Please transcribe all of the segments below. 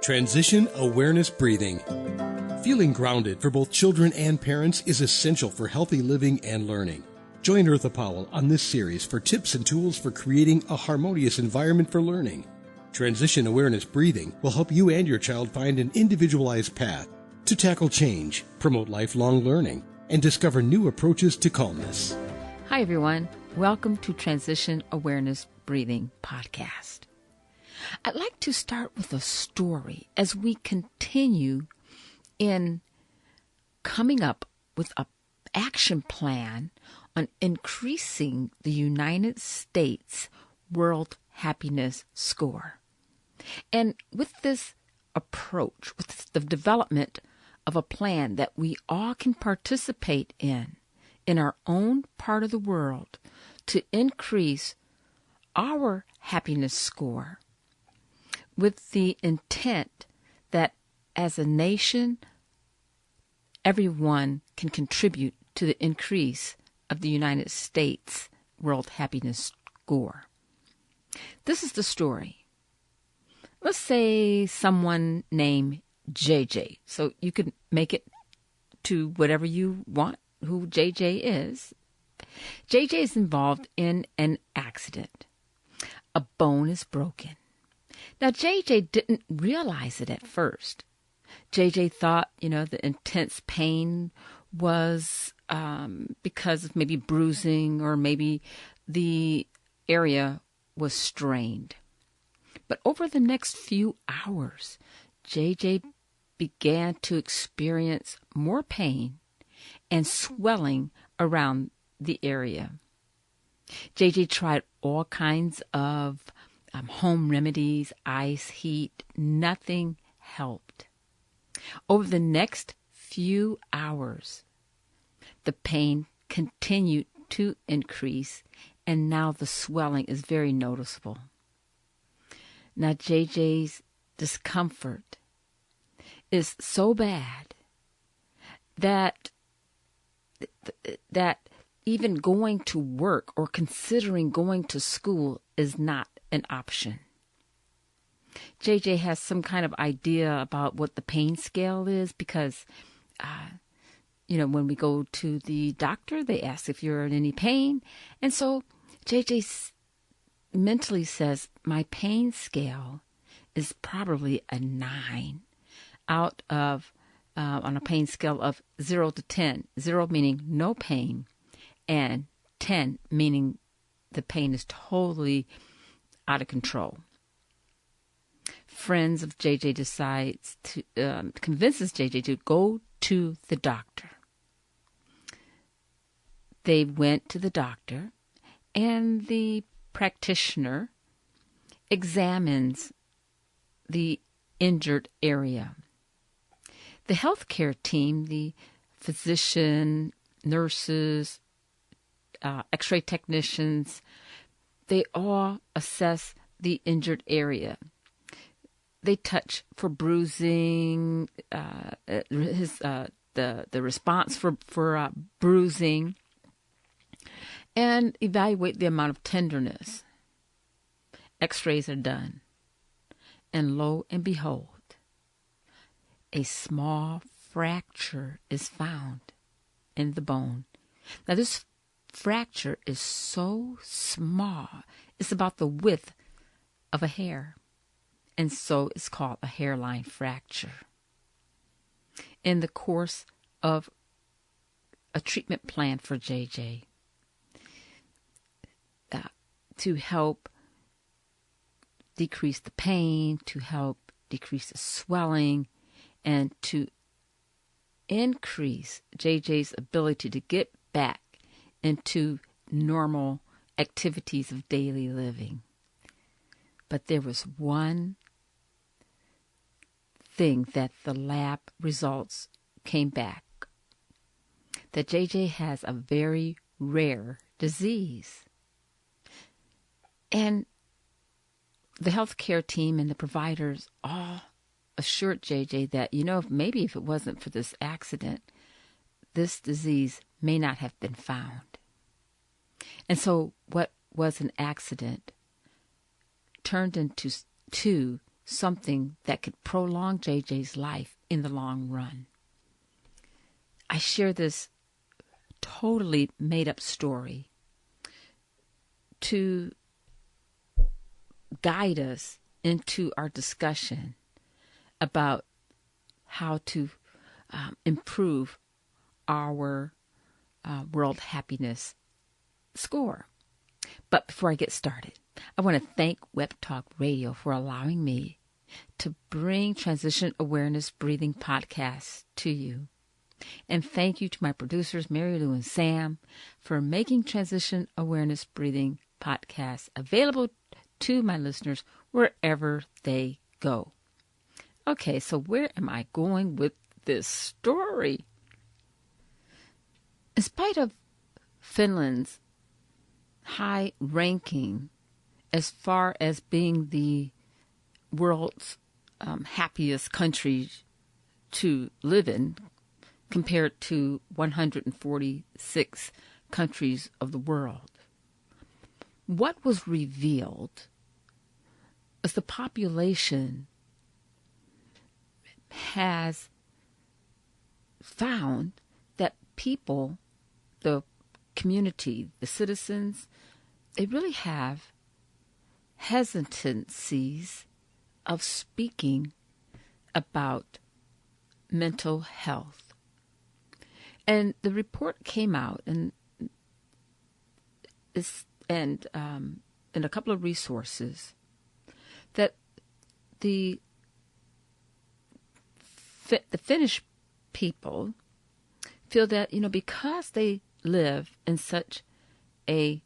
Transition Awareness Breathing. Feeling grounded for both children and parents is essential for healthy living and learning. Join Eartha Powell on this series for tips and tools for creating a harmonious environment for learning. Transition Awareness Breathing will help you and your child find an individualized path to tackle change, promote lifelong learning, and discover new approaches to calmness. Hi, everyone. Welcome to Transition Awareness Breathing Podcast. I'd like to start with a story as we continue in coming up with an action plan on increasing the United States World Happiness Score. And with this approach, with the development of a plan that we all can participate in our own part of the world to increase our happiness score, with the intent that as a nation, everyone can contribute to the increase of the United States World Happiness Score. This is the story. Let's say someone named JJ. So you can make it to whatever you want, who JJ is. JJ is involved in an accident. A bone is broken. Now, JJ didn't realize it at first. JJ thought, the intense pain was because of maybe bruising or maybe the area was strained. But over the next few hours, JJ began to experience more pain and swelling around the area. JJ tried all kinds of home remedies, ice, heat. Nothing helped. Over the next few hours, the pain continued to increase, and now the swelling is very noticeable. Now, JJ's discomfort is so bad that even going to work or considering going to school is not an option. JJ has some kind of idea about what the pain scale is because, when we go to the doctor, they ask if you're in any pain. And so JJ mentally says, my pain scale is probably a 9 out of, on a pain scale of 0 to 10. 0 meaning no pain, and 10 meaning the pain is totally out of control. Friends of JJ convinces JJ to go to the doctor. They went to the doctor, and the practitioner examines the injured area. The healthcare team, the physician, nurses, x-ray technicians, they all assess the injured area. They touch for bruising, the response for bruising, and evaluate the amount of tenderness. X-rays are done, and lo and behold, a small fracture is found in the bone. Now, this fracture is so small, it's about the width of a hair, and so it's called a hairline fracture. In the course of a treatment plan for JJ, to help decrease the pain, to help decrease the swelling, and to increase JJ's ability to get back into normal activities of daily living. But there was one thing that the lab results came back, that JJ has a very rare disease. And the healthcare team and the providers all assured JJ that, maybe if it wasn't for this accident, this disease may not have been found. And so what was an accident turned into something that could prolong JJ's life in the long run. I share this totally made-up story to guide us into our discussion about how to improve our world happiness score. But before I get started, I want to thank Web Talk Radio for allowing me to bring Transition Awareness Breathing podcasts to you. And thank you to my producers, Mary Lou and Sam, for making Transition Awareness Breathing podcasts available to my listeners wherever they go. Okay, so where am I going with this story? In spite of Finland's high ranking as far as being the world's happiest country to live in, compared to 146 countries of the world, what was revealed is the population has found that people, the community, the citizens, they really have hesitancies of speaking about mental health. And the report came out in a couple of resources that the Finnish people feel that, because they live in such a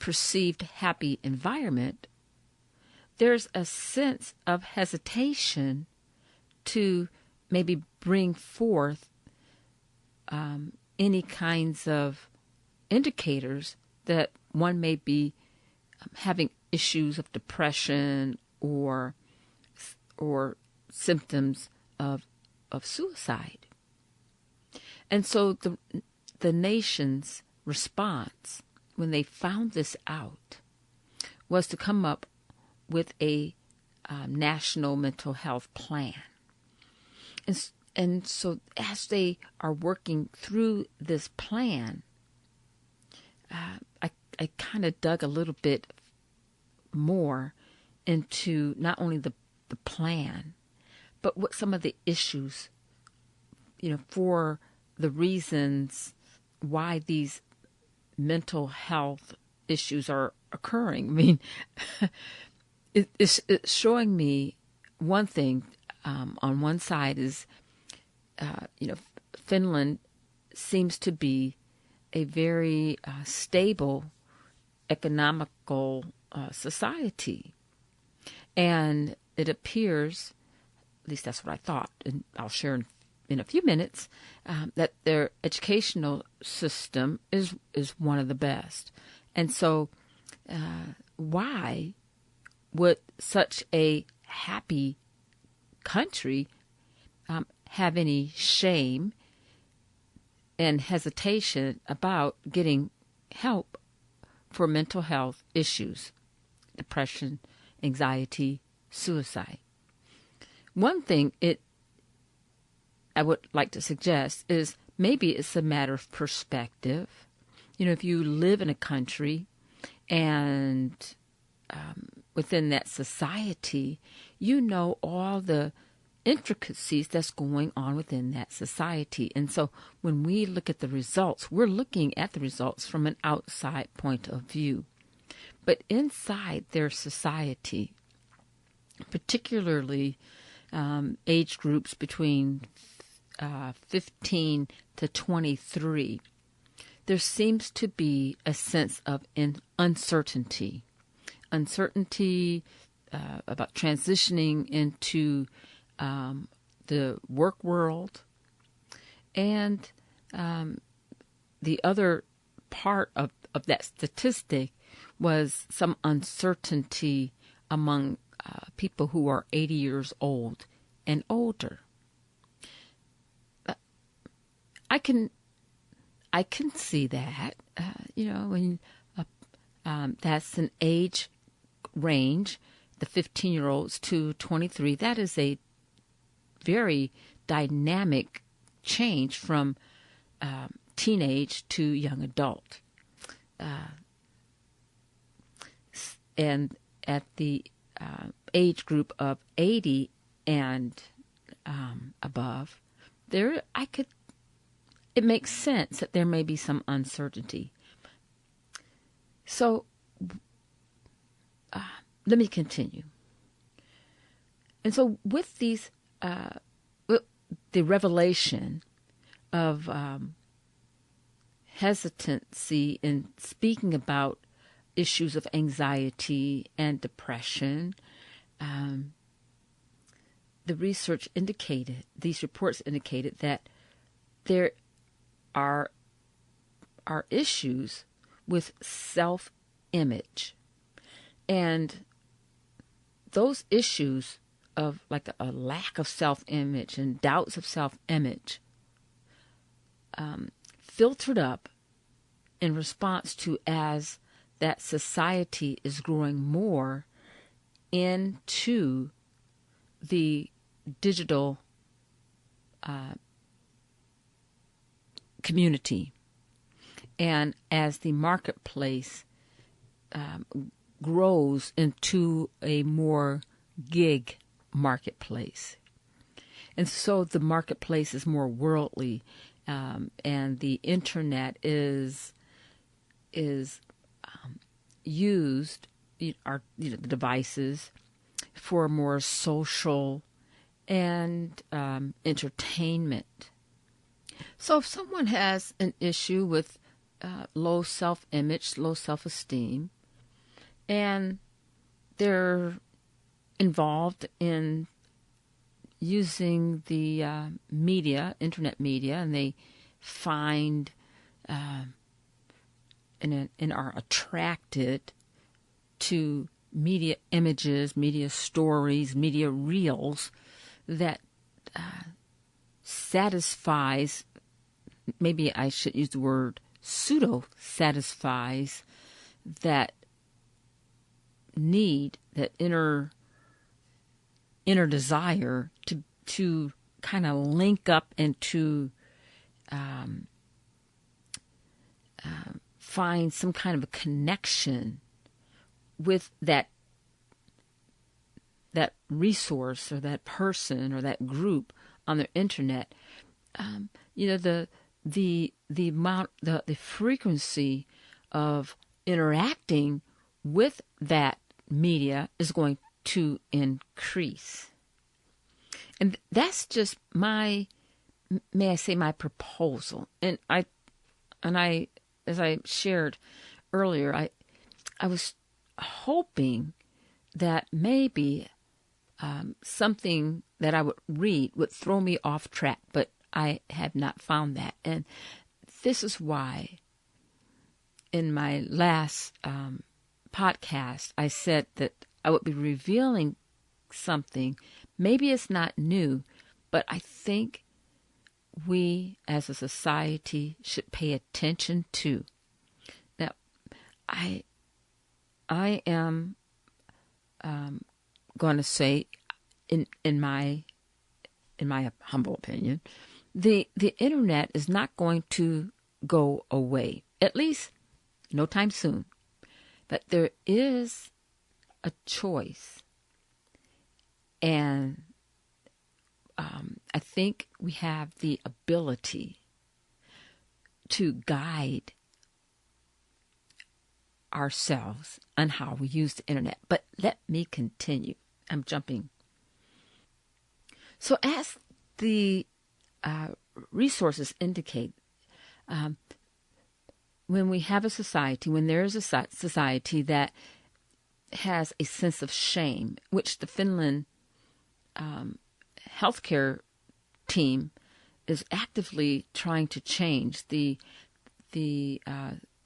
perceived happy environment, there's a sense of hesitation to maybe bring forth any kinds of indicators that one may be having issues of depression or symptoms of suicide. And so the nation's response when they found this out was to come up with a national mental health plan. And so as they are working through this plan, I kind of dug a little bit more into not only the plan, but what some of the issues, for the reasons why these mental health issues are occurring. I mean, it's showing me one thing. On one side is, Finland seems to be a very stable economical society. And it appears, at least that's what I thought, and I'll share in a few minutes, that their educational system is one of the best. And so why would such a happy country have any shame and hesitation about getting help for mental health issues, depression, anxiety, suicide? One thing I would like to suggest is maybe it's a matter of perspective. If you live in a country and within that society, all the intricacies that's going on within that society. And so when we look at the results, we're looking at the results from an outside point of view. But inside their society, particularly age groups between 15 to 23, there seems to be a sense of uncertainty about transitioning into the work world. And the other part of that statistic was some uncertainty among people who are 80 years old and older. I can see that, when that's an age range the 15-year-olds to 23, that is a very dynamic change from teenage to young adult. And at the age group of 80 and above, it makes sense that there may be some uncertainty. So let me continue. And so with these, with the revelation of hesitancy in speaking about issues of anxiety and depression, the research indicated, these reports indicated that there are issues with self-image. And those issues of like a lack of self-image and doubts of self-image filtered up in response to as that society is growing more into the digital community, and as the marketplace grows into a more gig marketplace. And so the marketplace is more worldly, and the internet is used, the devices, for more social and entertainment. So if someone has an issue with low self-image, low self-esteem, and they're involved in using the internet media, and they find and are attracted to media images, media stories, media reels that satisfies, maybe I should use the word pseudo-satisfies, that need, that inner desire to kind of link up and to find some kind of a connection with that resource or that person or that group on the internet. The amount, the frequency of interacting with that media is going to increase. And that's just my proposal. And I, as I shared earlier, I was hoping that maybe something that I would read would throw me off track, but I have not found that. And this is why in my last podcast, I said that I would be revealing something. Maybe it's not new, but I think we as a society should pay attention to. Now, I am going to say, in my humble opinion, the internet is not going to go away, at least no time soon. But there is a choice, and I think we have the ability to guide ourselves on how we use the internet. But let me continue. I'm jumping. So as the resources indicate, when we have a society, when there is a society that has a sense of shame, which the Finland healthcare team is actively trying to change, the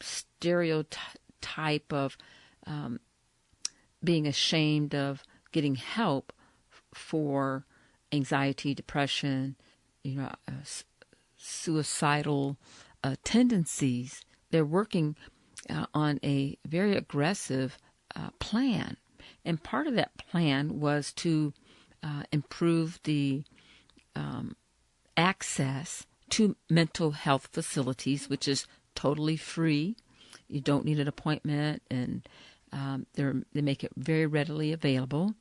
stereotype of being ashamed of getting help for anxiety, depression, suicidal tendencies. They're working on a very aggressive plan, And part of that plan was to improve the access to mental health facilities, which is totally free. You don't need an appointment, and they make it very readily available.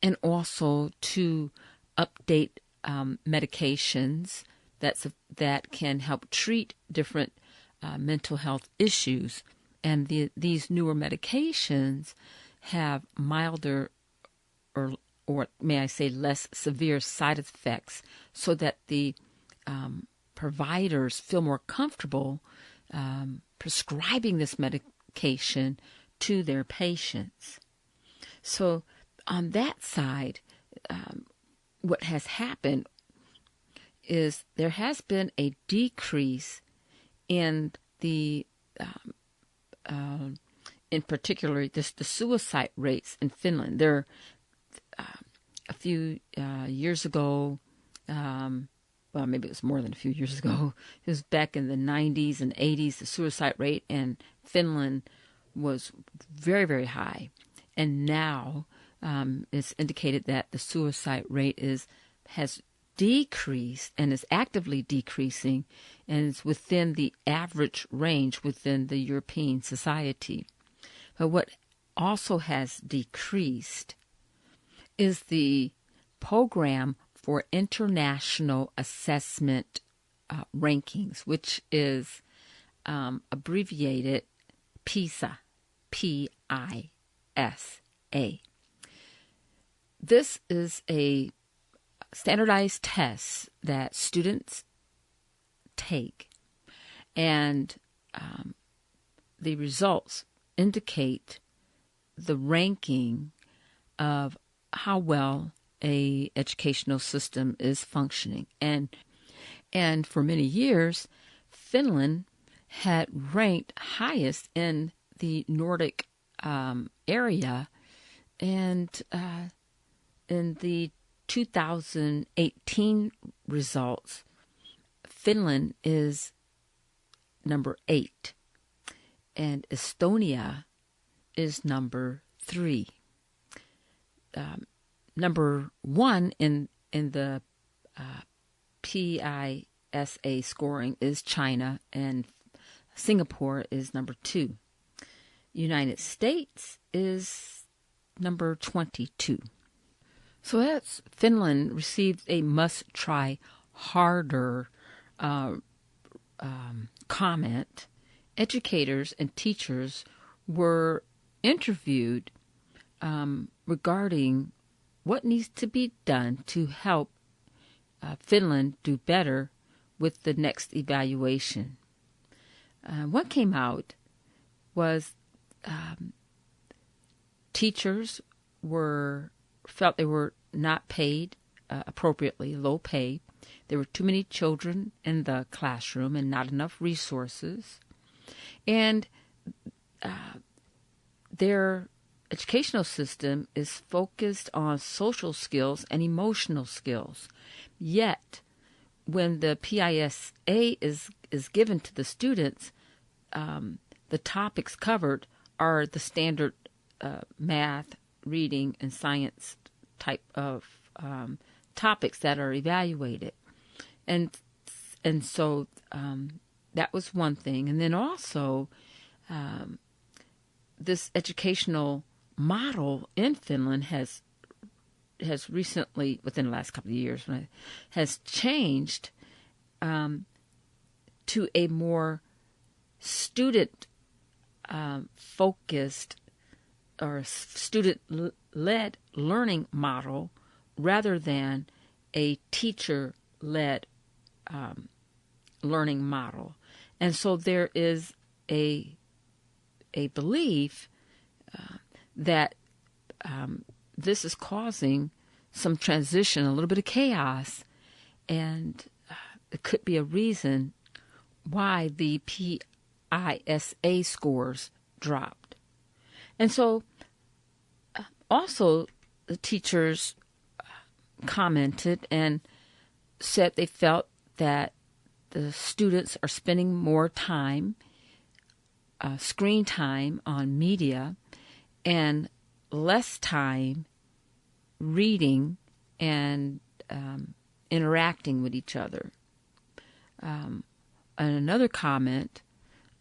And also to update medications that can help treat different mental health issues. And these newer medications have milder or may I say less severe side effects, so that the providers feel more comfortable prescribing this medication to their patients. So on that side, what has happened is there has been a decrease in the in particular the suicide rates in Finland. There a few years ago, well, maybe it was more than a few years ago, it was back in the 90s and 80s, the suicide rate in Finland was very, very high. And now it's indicated that the suicide rate has decreased and is actively decreasing, and is within the average range within the European society. But what also has decreased is the program for international assessment rankings, which is abbreviated PISA, P-I-S-A. This is a standardized test that students take, and the results indicate the ranking of how well a educational system is functioning. And for many years, Finland had ranked highest in the Nordic area, and in the 2018 results, Finland is number 8, and Estonia is number 3. Number 1 in the PISA scoring is China, and Singapore is number 2. United States is number 22. So that's Finland received a must-try harder comment. Educators and teachers were interviewed regarding what needs to be done to help Finland do better with the next evaluation. What came out was teachers felt they were not paid appropriately, low pay. There were too many children in the classroom and not enough resources. And their educational system is focused on social skills and emotional skills. Yet, when the PISA is given to the students, the topics covered are the standard math, reading, and science type of topics that are evaluated. And so that was one thing. And then also this educational model in Finland has recently, within the last couple of years, has changed to a more student focused or student-led learning model rather than a teacher-led learning model. And so there is a belief that this is causing some transition, a little bit of chaos, and it could be a reason why the PISA scores dropped. And so also the teachers commented and said they felt that the students are spending more time, screen time on media, and less time reading and interacting with each other. And another comment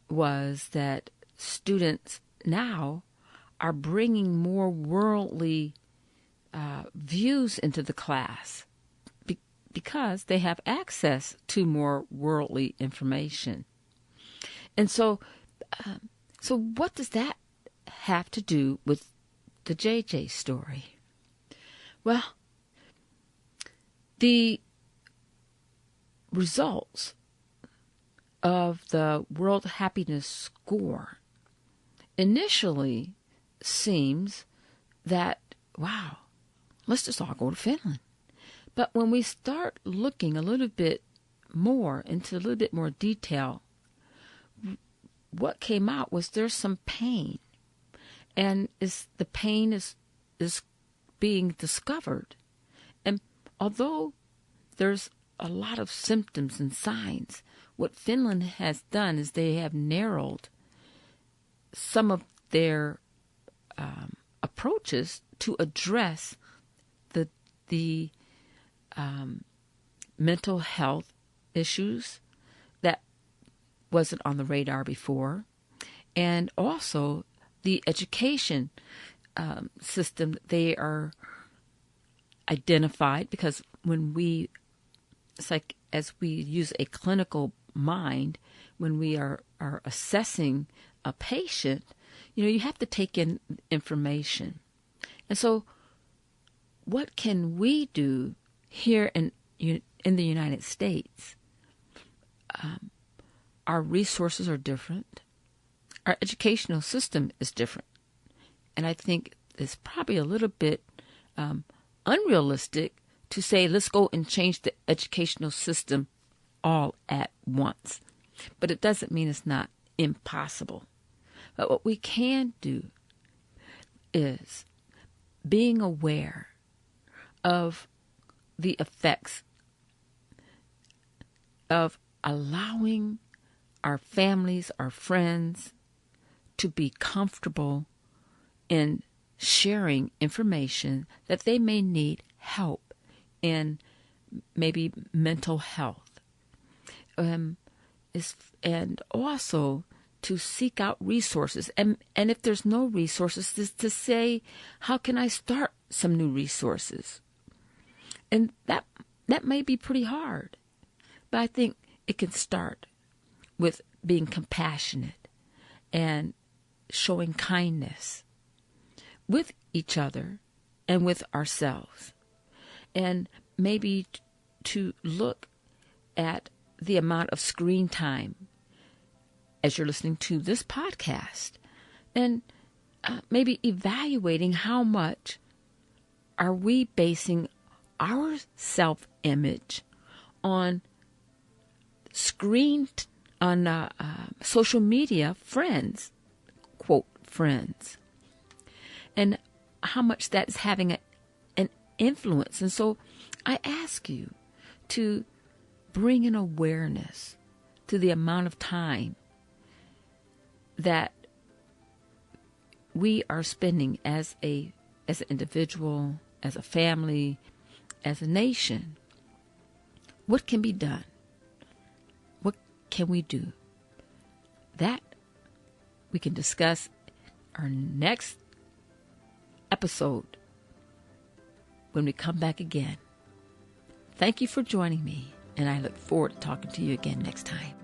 was that students now are bringing more worldly views into the class because they have access to more worldly information. And so what does that have to do with the JJ story? Well, the results of the World Happiness Score initially seems that, wow, let's just all go to Finland. But when we start looking a little bit more into a little bit more detail, what came out was there's some pain. And the pain is being discovered. And although there's a lot of symptoms and signs, what Finland has done is they have narrowed some of their approaches to address the mental health issues that wasn't on the radar before, and also the education system. They are identified because it's like as we use a clinical mind, when we are assessing a patient, you have to take in information. And so what can we do here in the United States? Our resources are different. Our educational system is different. And I think it's probably a little bit unrealistic to say, let's go and change the educational system all at once. But it doesn't mean it's not impossible. But what we can do is being aware of the effects of allowing our families, our friends, to be comfortable in sharing information that they may need help in, maybe mental health. And also to seek out resources. And if there's no resources, to say, how can I start some new resources? And that may be pretty hard. But I think it can start with being compassionate and showing kindness with each other and with ourselves. And maybe to look at the amount of screen time as you're listening to this podcast, and maybe evaluating how much are we basing our self-image on social media friends, quote, friends, and how much that's having an influence. And so I ask you to bring an awareness to the amount of time that we are spending as an individual, as a family, as a nation. What can be done? What can we do? That we can discuss our next episode when we come back again. Thank you for joining me, and I look forward to talking to you again next time.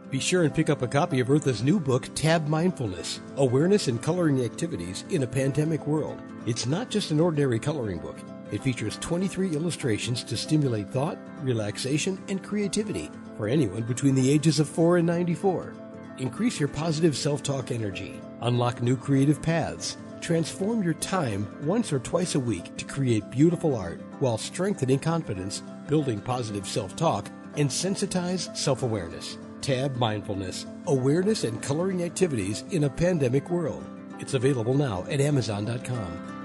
Be sure and pick up a copy of Eartha's new book, Tab Mindfulness, Awareness and Coloring Activities in a Pandemic World. It's not just an ordinary coloring book. It features 23 illustrations to stimulate thought, relaxation, and creativity for anyone between the ages of 4 and 94. Increase your positive self-talk energy. Unlock new creative paths. Transform your time once or twice a week to create beautiful art while strengthening confidence, building positive self-talk, and sensitize self-awareness. Tab Mindfulness, Awareness and Coloring Activities in a Pandemic World. It's available now at Amazon.com.